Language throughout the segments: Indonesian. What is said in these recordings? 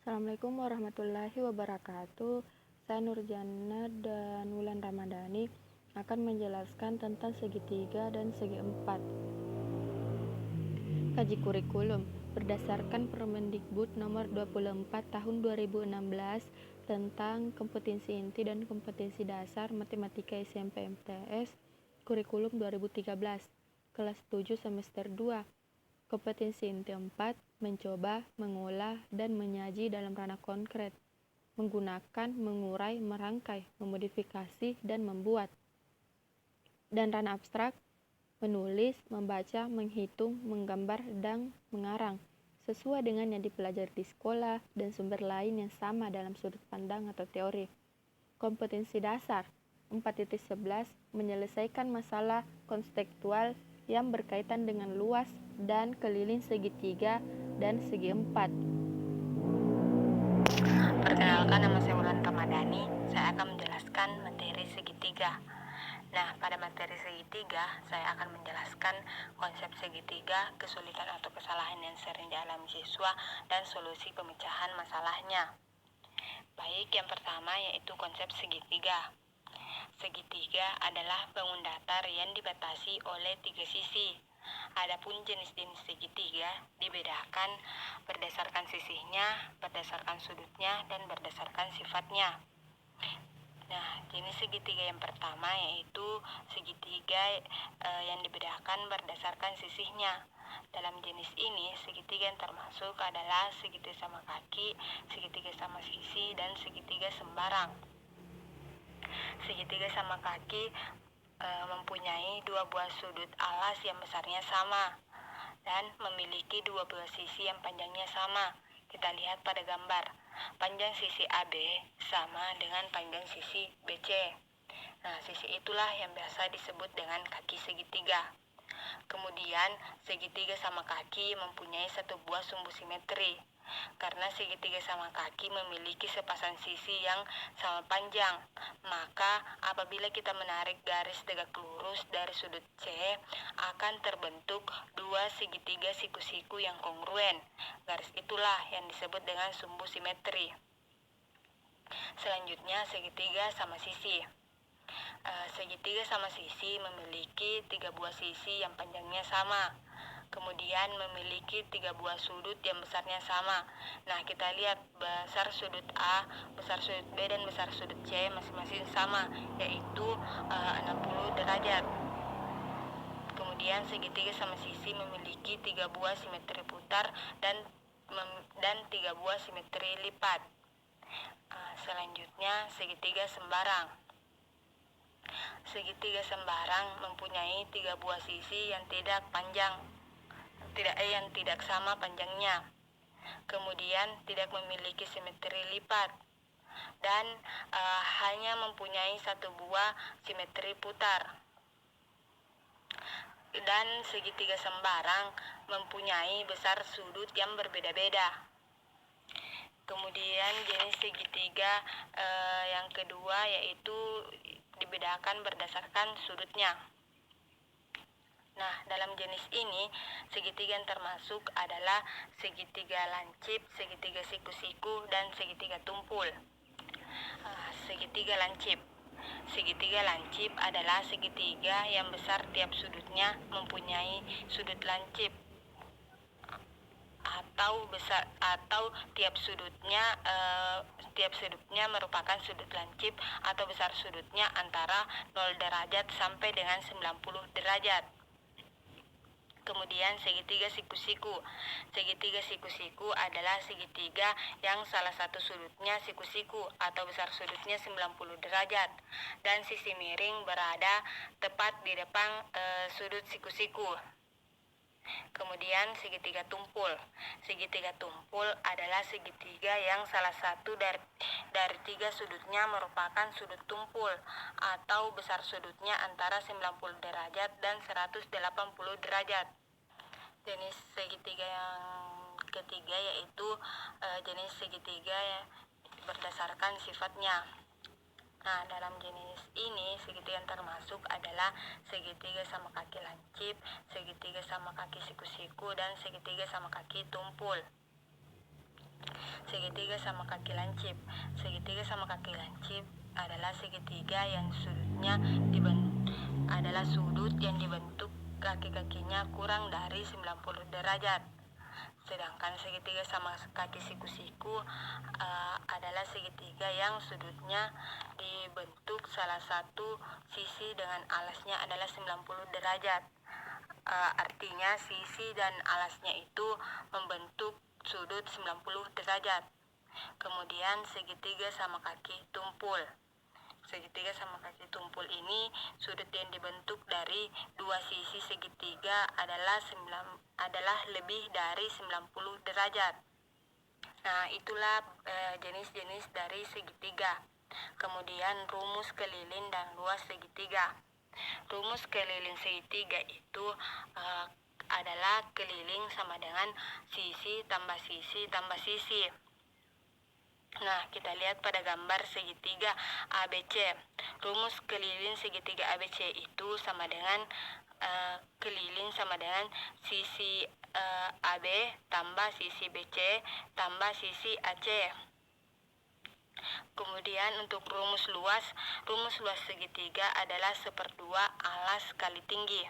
Assalamualaikum warahmatullahi wabarakatuh. Saya Nurjana dan Wulan Ramadhani akan menjelaskan tentang segitiga dan segi empat. Kaji kurikulum berdasarkan Permendikbud nomor 24 tahun 2016 tentang kompetensi inti dan kompetensi dasar matematika SMP MTS kurikulum 2013 kelas 7 semester 2. Kompetensi inti 4 mencoba, mengolah, dan menyaji dalam ranah konkret, menggunakan, mengurai, merangkai, memodifikasi, dan membuat. Dan ranah abstrak, menulis, membaca, menghitung, menggambar, dan mengarang, sesuai dengan yang dipelajari di sekolah dan sumber lain yang sama dalam sudut pandang atau teori. Kompetensi dasar 4.11 menyelesaikan masalah konseptual yang berkaitan dengan luas dan keliling segitiga dan segi empat. Perkenalkan, nama saya Wulan Ramadhani. Saya akan menjelaskan materi segitiga. Nah, pada materi segitiga, saya akan menjelaskan konsep segitiga, kesulitan atau kesalahan yang sering dialami siswa, dan solusi pemecahan masalahnya. Baik, yang pertama yaitu konsep segitiga. Segitiga adalah bangun datar yang dibatasi oleh tiga sisi. Adapun jenis-jenis segitiga dibedakan berdasarkan sisinya, berdasarkan sudutnya, dan berdasarkan sifatnya. Nah, jenis segitiga yang pertama yaitu segitiga yang dibedakan berdasarkan sisinya. Dalam jenis ini, segitiga yang termasuk adalah segitiga sama kaki, segitiga sama sisi, dan segitiga sembarang. Segitiga sama kaki mempunyai dua buah sudut alas yang besarnya sama dan memiliki dua buah sisi yang panjangnya sama. Kita lihat pada gambar. Panjang sisi AB sama dengan panjang sisi BC. Nah, sisi itulah yang biasa disebut dengan kaki segitiga. Kemudian, segitiga sama kaki mempunyai satu buah sumbu simetri. Karena segitiga sama kaki memiliki sepasang sisi yang sama panjang, maka apabila kita menarik garis tegak lurus dari sudut C, akan terbentuk dua segitiga siku-siku yang kongruen. Garis itulah yang disebut dengan sumbu simetri. Selanjutnya, segitiga sama sisi. Segitiga sama sisi memiliki tiga buah sisi yang panjangnya sama. Kemudian memiliki tiga buah sudut yang besarnya sama. Nah, kita lihat besar sudut A, besar sudut B, dan besar sudut C masing-masing sama, yaitu 60 derajat. Kemudian segitiga sama sisi memiliki tiga buah simetri putar dan tiga buah simetri lipat. Selanjutnya, segitiga sembarang. Segitiga sembarang mempunyai tiga buah sisi yang tidak sama panjangnya. Kemudian tidak memiliki simetri lipat dan hanya mempunyai satu buah simetri putar. Dan segitiga sembarang mempunyai besar sudut yang berbeda-beda. Kemudian jenis segitiga yang kedua yaitu dibedakan berdasarkan sudutnya. Nah, dalam jenis ini, segitiga yang termasuk adalah segitiga lancip, segitiga siku-siku, dan segitiga tumpul. Segitiga lancip. Segitiga lancip adalah segitiga yang besar tiap sudutnya mempunyai sudut lancip, atau tiap sudutnya merupakan sudut lancip atau besar sudutnya antara 0 derajat sampai dengan 90 derajat. Kemudian segitiga siku-siku. Segitiga siku-siku adalah segitiga yang salah satu sudutnya siku-siku atau besar sudutnya 90 derajat dan sisi miring berada tepat di depan sudut siku-siku. Kemudian segitiga tumpul. Segitiga tumpul adalah segitiga yang salah satu dari tiga sudutnya merupakan sudut tumpul atau besar sudutnya antara 90 derajat dan 180 derajat. Jenis segitiga yang ketiga yaitu jenis segitiga berdasarkan sifatnya. Nah, dalam jenis ini segitiga yang termasuk adalah segitiga sama kaki lancip, segitiga sama kaki siku-siku, dan segitiga sama kaki tumpul. segitiga sama kaki lancip. Segitiga sama kaki lancip adalah segitiga yang sudut yang dibentuk kaki-kakinya kurang dari 90 derajat. Sedangkan segitiga sama kaki siku-siku adalah segitiga yang sudutnya dibentuk salah satu sisi dengan alasnya adalah 90 derajat. Artinya sisi dan alasnya itu membentuk sudut 90 derajat. Kemudian segitiga sama kaki tumpul. Segitiga sama kaki tumpul ini sudut yang dibentuk dari dua sisi segitiga adalah lebih dari 90 derajat. Nah, itulah jenis-jenis dari segitiga. Kemudian rumus keliling dan luas segitiga. Rumus keliling segitiga itu adalah keliling sama dengan sisi tambah sisi tambah sisi. Nah, kita lihat pada gambar segitiga ABC. Rumus keliling segitiga ABC itu sama dengan keliling sama dengan sisi AB tambah sisi BC tambah sisi AC. Kemudian untuk rumus luas segitiga adalah 1/2 alas kali tinggi.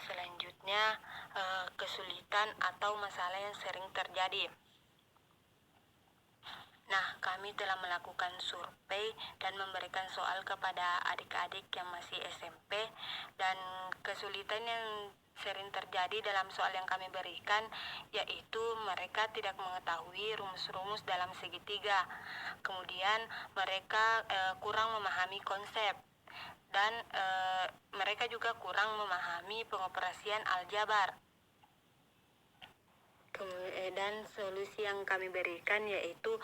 Selanjutnya, kesulitan atau masalah yang sering terjadi. Nah, kami telah melakukan survei dan memberikan soal kepada adik-adik yang masih SMP, dan kesulitan yang sering terjadi dalam soal yang kami berikan yaitu mereka tidak mengetahui rumus-rumus dalam segitiga. Kemudian mereka kurang memahami konsep, dan mereka juga kurang memahami pengoperasian aljabar. Dan solusi yang kami berikan yaitu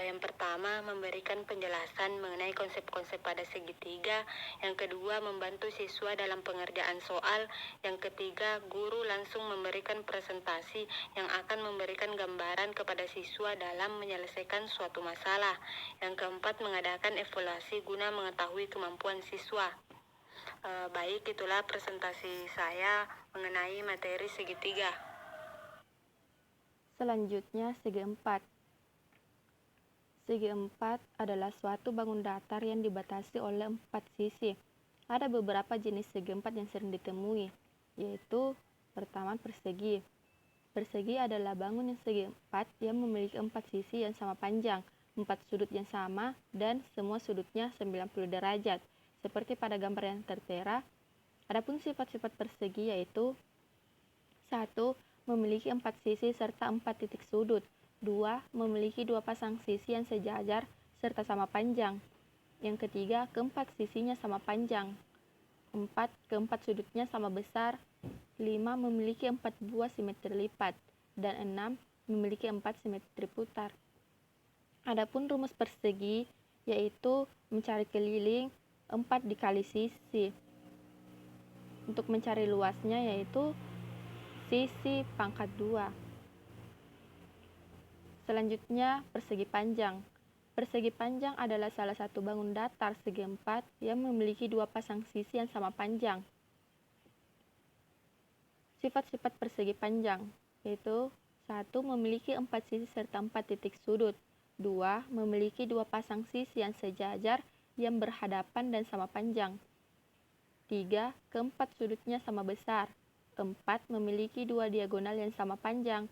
yang pertama, memberikan penjelasan mengenai konsep-konsep pada segitiga. Yang kedua, membantu siswa dalam pengerjaan soal. Yang ketiga, guru langsung memberikan presentasi yang akan memberikan gambaran kepada siswa dalam menyelesaikan suatu masalah. Yang keempat, mengadakan evaluasi guna mengetahui kemampuan siswa. Baik, itulah presentasi saya mengenai materi segitiga. Selanjutnya, segi empat. Segi empat adalah suatu bangun datar yang dibatasi oleh 4 sisi. Ada beberapa jenis segi empat yang sering ditemui, yaitu pertama, persegi. Persegi adalah bangun yang segi empat yang memiliki 4 sisi yang sama panjang, 4 sudut yang sama, dan semua sudutnya 90 derajat. Seperti pada gambar yang tertera. Adapun sifat-sifat persegi yaitu 1. Memiliki 4 sisi serta 4 titik sudut. 2. Memiliki 2 pasang sisi yang sejajar serta sama panjang. Yang ketiga, keempat sisinya sama panjang. 4. Keempat sudutnya sama besar. 5. Memiliki 4 buah simetri lipat. Dan 6. Memiliki 4 simetri putar. Adapun rumus persegi yaitu mencari keliling 4 dikali sisi. Untuk mencari luasnya yaitu sisi pangkat 2. Selanjutnya, persegi panjang. Persegi panjang adalah salah satu bangun datar segi empat yang memiliki 2 pasang sisi yang sama panjang. Sifat-sifat persegi panjang yaitu 1. Memiliki 4 sisi serta 4 titik sudut. 2. Memiliki 2 pasang sisi yang sejajar yang berhadapan dan sama panjang. 3. Keempat sudutnya sama besar. 4. Memiliki 2 diagonal yang sama panjang.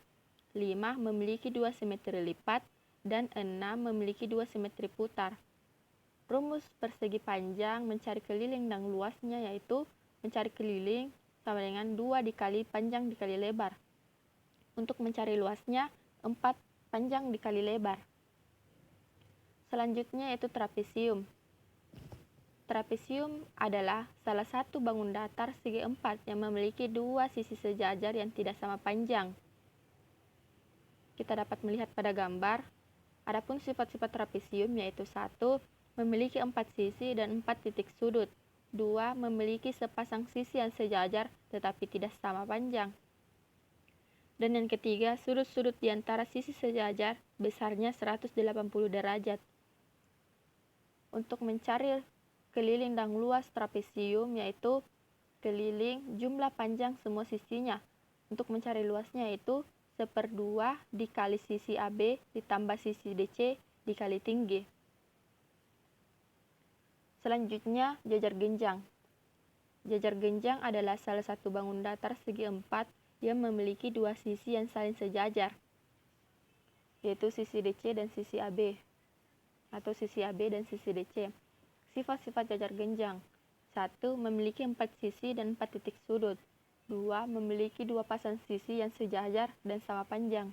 5. Memiliki 2 simetri lipat. Dan 6. Memiliki 2 simetri putar. Rumus persegi panjang mencari keliling dan luasnya yaitu mencari keliling sama dengan 2 dikali panjang dikali lebar. Untuk mencari luasnya 4 panjang dikali lebar. Selanjutnya yaitu trapesium. Trapesium adalah salah satu bangun datar segi empat yang memiliki 2 sisi sejajar yang tidak sama panjang. Kita dapat melihat pada gambar. Adapun sifat-sifat trapesium yaitu 1. Memiliki 4 sisi dan 4 titik sudut. 2. Memiliki sepasang sisi yang sejajar tetapi tidak sama panjang. Dan yang ketiga, sudut-sudut di antara sisi sejajar besarnya 180 derajat. Untuk mencari keliling dan luas trapesium yaitu keliling jumlah panjang semua sisinya. Untuk mencari luasnya yaitu 1/2 dikali sisi AB ditambah sisi DC dikali tinggi. Selanjutnya, jajar genjang. Jajar genjang adalah salah satu bangun datar segi 4 yang memiliki dua sisi yang saling sejajar, yaitu sisi DC dan sisi AB, atau sisi AB dan sisi DC. Sifat-sifat jajar genjang. 1. Memiliki 4 sisi dan 4 titik sudut. 2. Memiliki dua pasang sisi yang sejajar dan sama panjang.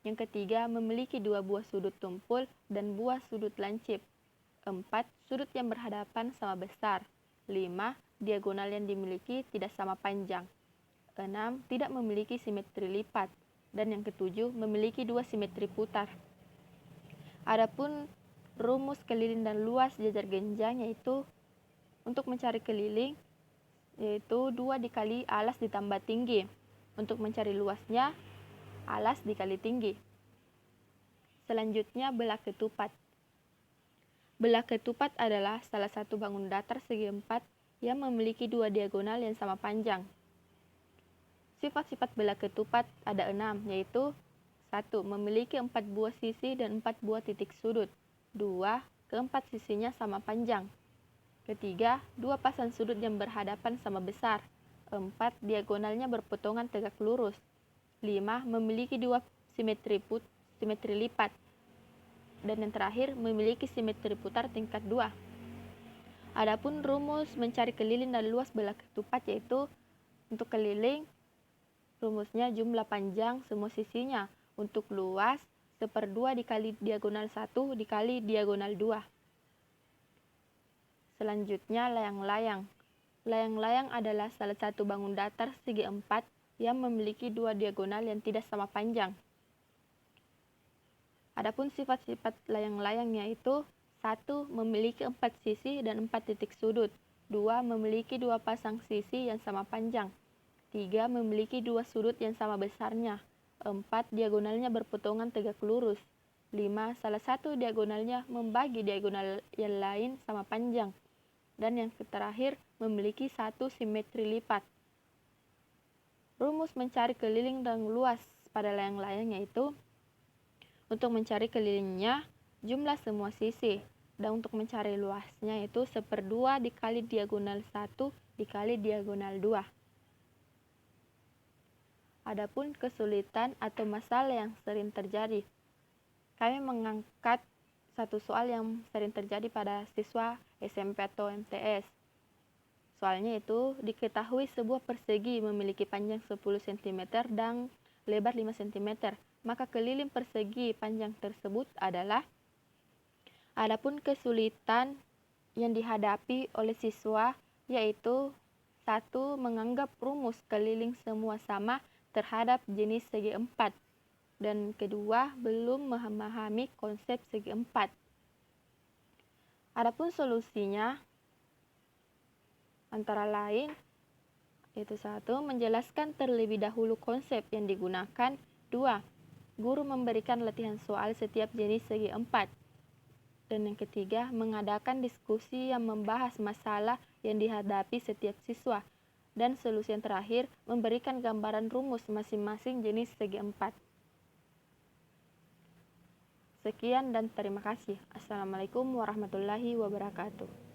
Yang ketiga, memiliki dua buah sudut tumpul dan buah sudut lancip. 4. Sudut yang berhadapan sama besar. 5. Diagonal yang dimiliki tidak sama panjang. 6. Tidak memiliki simetri lipat. Dan yang ketujuh, memiliki dua simetri putar. Adapun rumus keliling dan luas jajar genjang yaitu untuk mencari keliling yaitu 2 dikali alas ditambah tinggi. Untuk mencari luasnya alas dikali tinggi. Selanjutnya belah ketupat. Belah ketupat adalah salah satu bangun datar segi 4 yang memiliki dua diagonal yang sama panjang. Sifat-sifat belah ketupat ada 6, yaitu 1. Memiliki 4 buah sisi dan 4 buah titik sudut. 2. Keempat sisinya sama panjang. Ketiga, dua pasang sudut yang berhadapan sama besar. 4. Diagonalnya berpotongan tegak lurus. 5. Memiliki dua simetri lipat. Dan yang terakhir, memiliki simetri putar tingkat 2. Adapun rumus mencari keliling dan luas belah ketupat yaitu untuk keliling, rumusnya jumlah panjang semua sisinya. Untuk luas, 1/2 dikali diagonal 1 dikali diagonal 2. Selanjutnya, layang-layang. Layang-layang adalah salah satu bangun datar segi 4 yang memiliki dua diagonal yang tidak sama panjang. Adapun sifat-sifat layang-layang yaitu 1. Memiliki 4 sisi dan 4 titik sudut. 2. Memiliki dua pasang sisi yang sama panjang. 3. Memiliki dua sudut yang sama besarnya. 4. Diagonalnya berpotongan tegak lurus. 5. Salah satu diagonalnya membagi diagonal yang lain sama panjang. Dan yang terakhir, memiliki satu simetri lipat. Rumus mencari keliling dan luas pada layang-layang yaitu untuk mencari kelilingnya, jumlah semua sisi. Dan untuk mencari luasnya yaitu 1/2 dikali diagonal 1 dikali diagonal 2. Adapun kesulitan atau masalah yang sering terjadi. Kami mengangkat satu soal yang sering terjadi pada siswa SMP atau MTS. Soalnya itu, diketahui sebuah persegi memiliki panjang 10 cm dan lebar 5 cm. Maka keliling persegi panjang tersebut adalah. Adapun kesulitan yang dihadapi oleh siswa yaitu 1. Menganggap rumus keliling semua sama terhadap jenis segi 4. Dan kedua, belum memahami konsep segi 4. Adapun solusinya antara lain yaitu 1. Menjelaskan terlebih dahulu konsep yang digunakan. 2. Guru memberikan latihan soal setiap jenis segi 4. Dan yang ketiga, mengadakan diskusi yang membahas masalah yang dihadapi setiap siswa. Dan solusi yang terakhir, memberikan gambaran rumus masing-masing jenis segi 4. Sekian dan terima kasih. Assalamualaikum warahmatullahi wabarakatuh.